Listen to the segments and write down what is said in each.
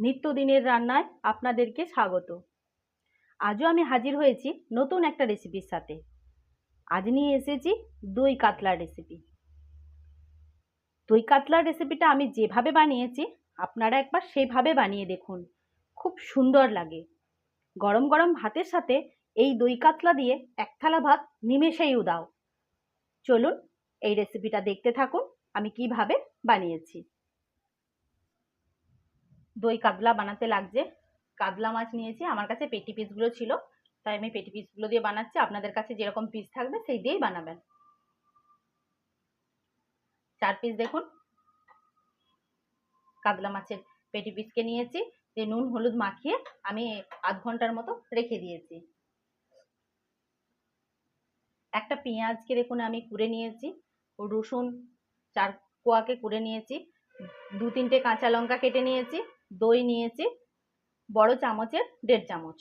নিত্যদিনের রান্নায় আপনাদেরকে স্বাগত। আজও আমি হাজির হয়েছি নতুন একটা রেসিপির সাথে। আজ নিয়ে এসেছি দই কাতলার রেসিপি। দই কাতলার রেসিপিটা আমি যেভাবে বানিয়েছি আপনারা একবার সেভাবে বানিয়ে দেখুন, খুব সুন্দর লাগে। গরম গরম ভাতের সাথে এই দই কাতলা দিয়ে এক থালা ভাত নিমেষেই উদাও। চলুন এই রেসিপিটা দেখতে থাকুন আমি কিভাবে বানিয়েছি। দই কাতলা বানাতে লাগছে কাতলা মাছ নিয়েছি, আমার কাছে পেটি পিসগুলো ছিল তাই আমি পেটি পিসগুলো দিয়ে বানাচ্ছি। আপনাদের কাছে যেরকম পিস থাকবে সেই দিয়েই বানাবেন। 4 পিস দেখুন কাতলা মাছের পেটি পিসকে নিয়েছি, যে নুন হলুদ মাখিয়ে আমি আধ ঘন্টার মতো রেখে দিয়েছি। একটা পেঁয়াজকে দেখুন আমি কুড়ে নিয়েছি, রসুন 4 কোয়াকে কুড়ে নিয়েছি, 2-3টে কাঁচা লঙ্কা কেটে নিয়েছি, দই নিয়েছি বড় চামচের 1.5 চামচ,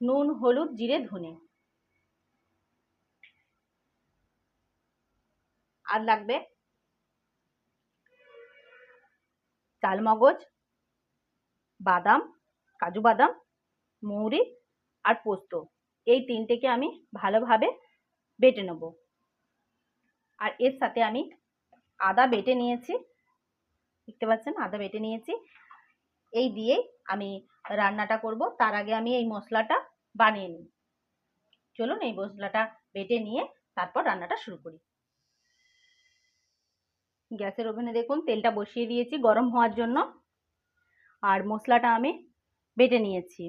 নুন হলুদ জিরে ধনে, আর লাগবে চালমগজ, বাদাম, কাজু বাদাম, মৌরি আর পোস্ত। এই 3টেকে আমি ভালোভাবে বেটে নেব। আর এর সাথে আমি আদা বেটে নিয়েছি, দেখতে পাচ্ছেন আদা বেটে নিয়েছি। এই দিয়েই আমি রান্নাটা করব। তার আগে আমি এই মশলাটা বানিয়ে নিই। চলুন এই মশলাটা বেটে নিয়ে তারপর রান্নাটা শুরু করি। গ্যাসের ওভেনে দেখুন তেলটা বসিয়ে দিয়েছি গরম হওয়ার জন্য, আর মশলাটা আমি বেটে নিয়েছি।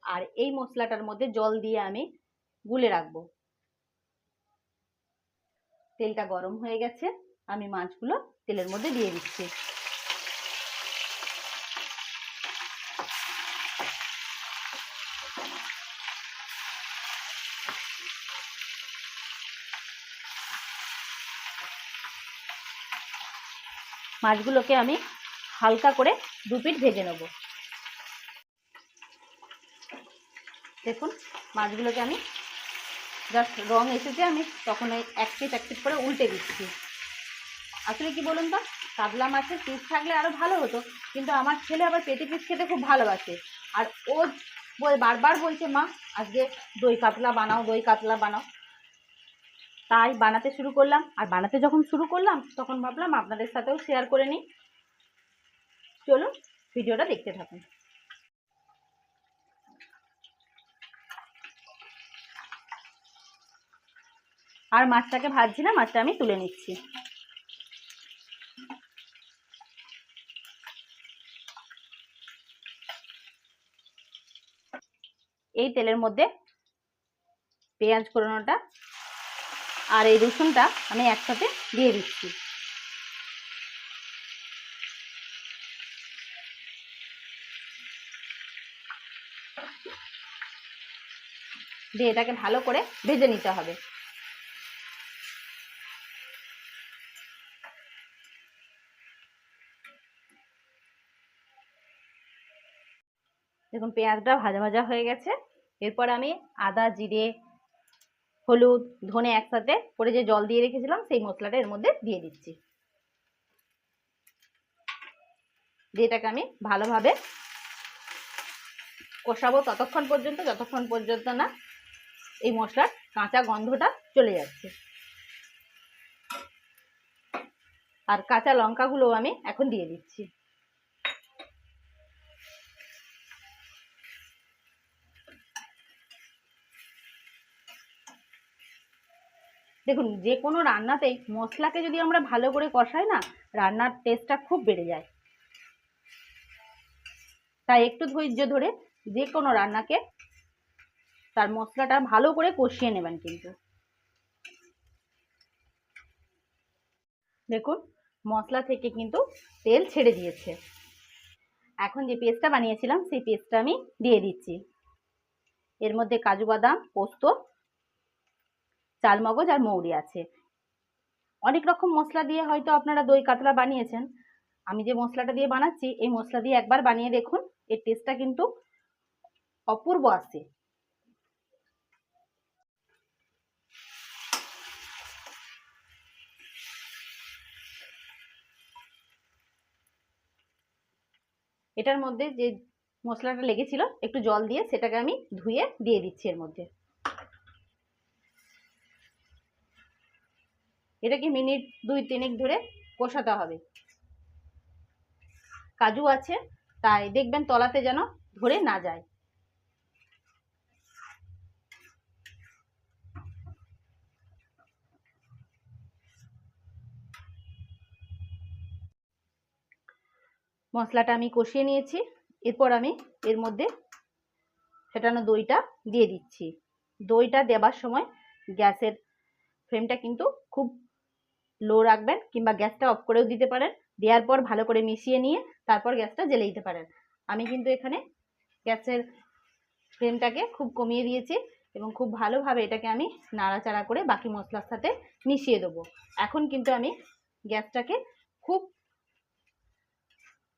আর এই মশলাটার মধ্যে জল দিয়ে আমি গুলে রাখবো। তেলটা গরম হয়ে গেছে, আমি মাছগুলো তেলের মধ্যে দিয়ে দিচ্ছি। মাছগুলোকে আমি হালকা করে 2 পিঠ ভেজে নেব। দেখুন মাছগুলোকে আমি জাস্ট রং এসেছে, আমি তখন ওই এক পিঠ করে উল্টে দিচ্ছি। আসলে কি বলুন তো, কাতলা মাছের পিস থাকলে আরও ভালো হতো, কিন্তু আমার ছেলে আবার পেটি পিস খেতে খুব ভালোবাসে। আর ও বারবার বলছে মা আজকে দই কাতলা বানাও, দই কাতলা বানাও। তাই বানাতে শুরু করলাম। আর বানাতে যখন শুরু করলাম তখন ভাবলাম আপনাদের সাথেও শেয়ার করে নিই। চলুন ভিডিওটা দেখতে থাকুন। আর মাছটাকে ভাজছি না, মাছটা আমি তুলে নিচ্ছি। এই তেলের মধ্যে পেঁয়াজ ফোড়নটা আর এই রসুনটা আমি একসাথে দিয়ে দিচ্ছি। দিয়ে এটাকে ভালো করে ভেজে নিতে হবে। দেখুন পেঁয়াজটা ভাজা ভাজা হয়ে গেছে। এরপর আমি আদা জিরে হলুদ ধনে একসাথে করে যে জল দিয়ে রেখেছিলাম সেই মশলাটা এর মধ্যে দিয়ে দিচ্ছি। দিয়ে এটাকে আমি ভালোভাবে কষাবো ততক্ষণ পর্যন্ত যতক্ষণ পর্যন্ত না এই মশলার কাঁচা গন্ধটা চলে যাচ্ছে। আর কাঁচা লঙ্কাগুলো আমি এখন দিয়ে দিচ্ছি। দেখুন যে কোনো রান্নাতেই মশলাকে যদি আমরা ভালো করে কষাই না, রান্নার টেস্টটা খুব বেড়ে যায়। তাই একটু ধৈর্য ধরে যে কোনো রান্নাকে তার মশলাটা ভালো করে কষিয়ে নেবেন। কিন্তু দেখুন মশলা থেকে কিন্তু তেল ছেড়ে দিয়েছে। এখন যে পেস্টটা বানিয়েছিলাম সেই পেস্টটা আমি দিয়ে দিচ্ছি। এর মধ্যে কাজু বাদাম পোস্ত চালমগজ আর মৌরি আছে। অনেক রকম মশলা দিয়ে হয়তো আপনারা দই কাতলা বানিয়েছেন, আমি যে মশলাটা দিয়ে বানাচ্ছি এই মশলা দিয়ে একবার বানিয়ে দেখুন, এর টেস্টটা কিন্তু অপূর্ব আসে। এটার মধ্যে যে মশলাটা লেগেছিল একটু জল দিয়ে সেটাকে আমি ধুয়ে দিয়ে দিচ্ছি এর মধ্যে। এটাকে মিনিট 2-3 ধরে কষাতে হবে। কাজু আছে তাই দেখবেন তলাতে যেন ধরে না যায়। মশলাটা আমি কষিয়ে নিয়েছি। এরপর আমি এর মধ্যে ফেটানো দইটা দিয়ে দিচ্ছি। দইটা দেবার সময় গ্যাসের ফ্লেমটা কিন্তু খুব লো রাখবেন, কিংবা গ্যাসটা অফ করেও দিতে পারেন। দেওয়ার পর ভালো করে মিশিয়ে নিয়ে তারপর গ্যাসটা জ্বেলে দিতে পারেন। আমি কিন্তু এখানে গ্যাসের ফ্লেমটাকে খুব কমিয়ে দিয়েছি এবং খুব ভালোভাবে এটাকে আমি নাড়াচাড়া করে বাকি মশলার সাথে মিশিয়ে দেবো। এখন কিন্তু আমি গ্যাসটাকে খুব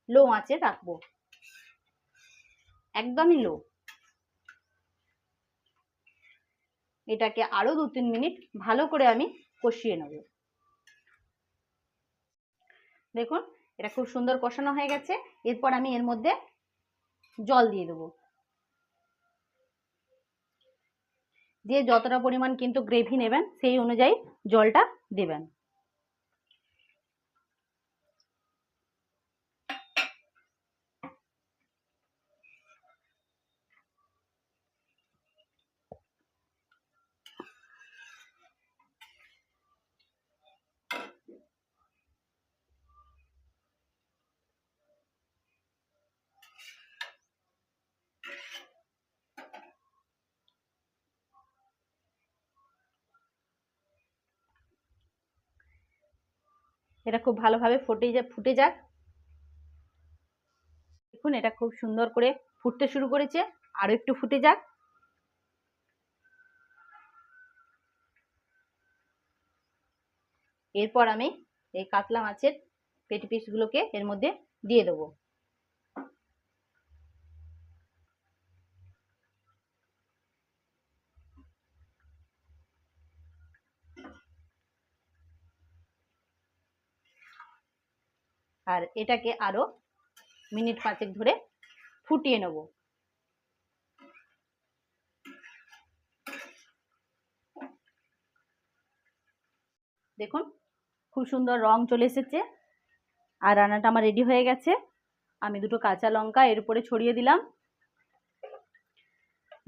লো আঁচে রাখবো, একদমই লো। এটাকে আরো 2-3 মিনিট ভালো করে আমি কষিয়ে নেব। দেখুন এটা খুব সুন্দর কষানো হয়ে গেছে। এরপর আমি এর মধ্যে জল দিয়ে দেবো। দিয়ে যতটা পরিমাণ কিন্তু গ্রেভি নেবেন সেই অনুযায়ী জলটা দেবেন। এটা খুব ভালোভাবে ফুটে যাক। দেখুন এটা খুব সুন্দর করে ফুটতে শুরু করেছে, আরো একটু ফুটে যাক। এরপর আমি এই কাতলা মাছের পেটি পিসগুলোকে এর মধ্যে দিয়ে দেবো। আর এটাকে আরো মিনিট 5 ধরে ফুটিয়ে নেব। দেখুন খুব সুন্দর রং চলে এসেছে আর রান্নাটা আমার রেডি হয়ে গেছে। আমি দুটো কাঁচা লঙ্কা এর উপরে ছড়িয়ে দিলাম।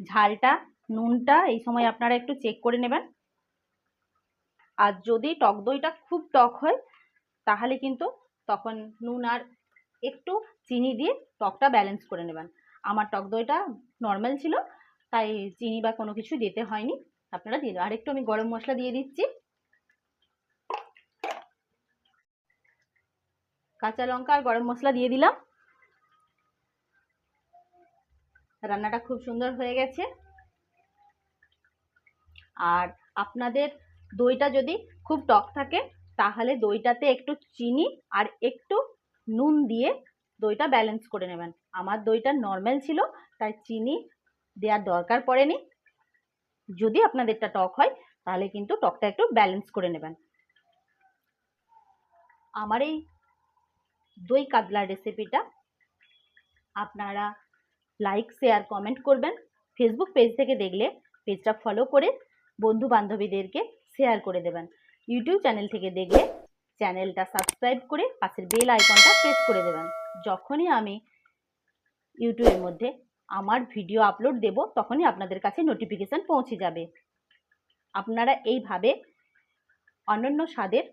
ঝালটা নুনটা এই সময় আপনারা একটু চেক করে নেবেন। আর যদি টক দইটা খুব টক হয় তাহলে কিন্তু তখন নুন আর একটু চিনি দিয়ে টকটা ব্যালেন্স করে নেবেন। আমার টক দইটা নর্মাল ছিল তাই চিনি বা কোনো কিছু দিতে হয়নি, আপনারা দিয়ে দেবেন। আর একটু আমি গরম মশলা দিয়ে দিচ্ছি। কাঁচা লঙ্কা আর গরম মশলা দিয়ে দিলাম। রান্নাটা খুব সুন্দর হয়ে গেছে। আর আপনাদের দইটা যদি খুব টক থাকে তাহলে দইটাতে একটু চিনি আর একটু নুন দিয়ে দইটা ব্যালেন্স করে নেবেন। আমার দইটা নর্মাল ছিল তাই চিনি দেওয়ার দরকার পড়েনি। যদি আপনাদেরটা টক হয় তাহলে কিন্তু টকটা একটু ব্যালেন্স করে নেবেন। আমার এই দই কাতলার রেসিপিটা আপনারা লাইক শেয়ার কমেন্ট করবেন। ফেসবুক পেজ থেকে দেখলে পেজটা ফলো করে বন্ধু বান্ধবীদেরকে শেয়ার করে দেবেন। ইউটিউব চ্যানেল থেকে দেখলে চ্যানেলটা সাবস্ক্রাইব করে পাশের বেল আইকনটা প্রেস করে দেবেন। যখনই আমি ইউটিউবের মধ্যে আমার ভিডিও আপলোড দেব তখনই আপনাদের কাছে নোটিফিকেশন পৌঁছে যাবে। আপনারা এইভাবে অনন্য স্বাদের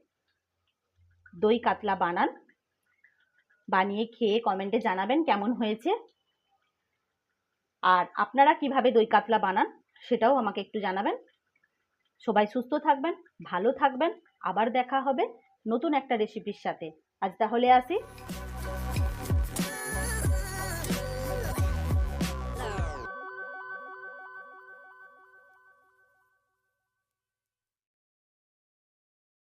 দই কাতলা বানিয়ে খেয়ে কমেন্টে জানাবেন কেমন হয়েছে। আর আপনারা কিভাবে দই কাতলা বানান সেটাও আমাকে একটু জানাবেন। সবাই সুস্থ থাকবেন, ভালো থাকবেন। আবার দেখা হবে নতুন একটা রেসিপির সাথে। আজ তাহলে আসি।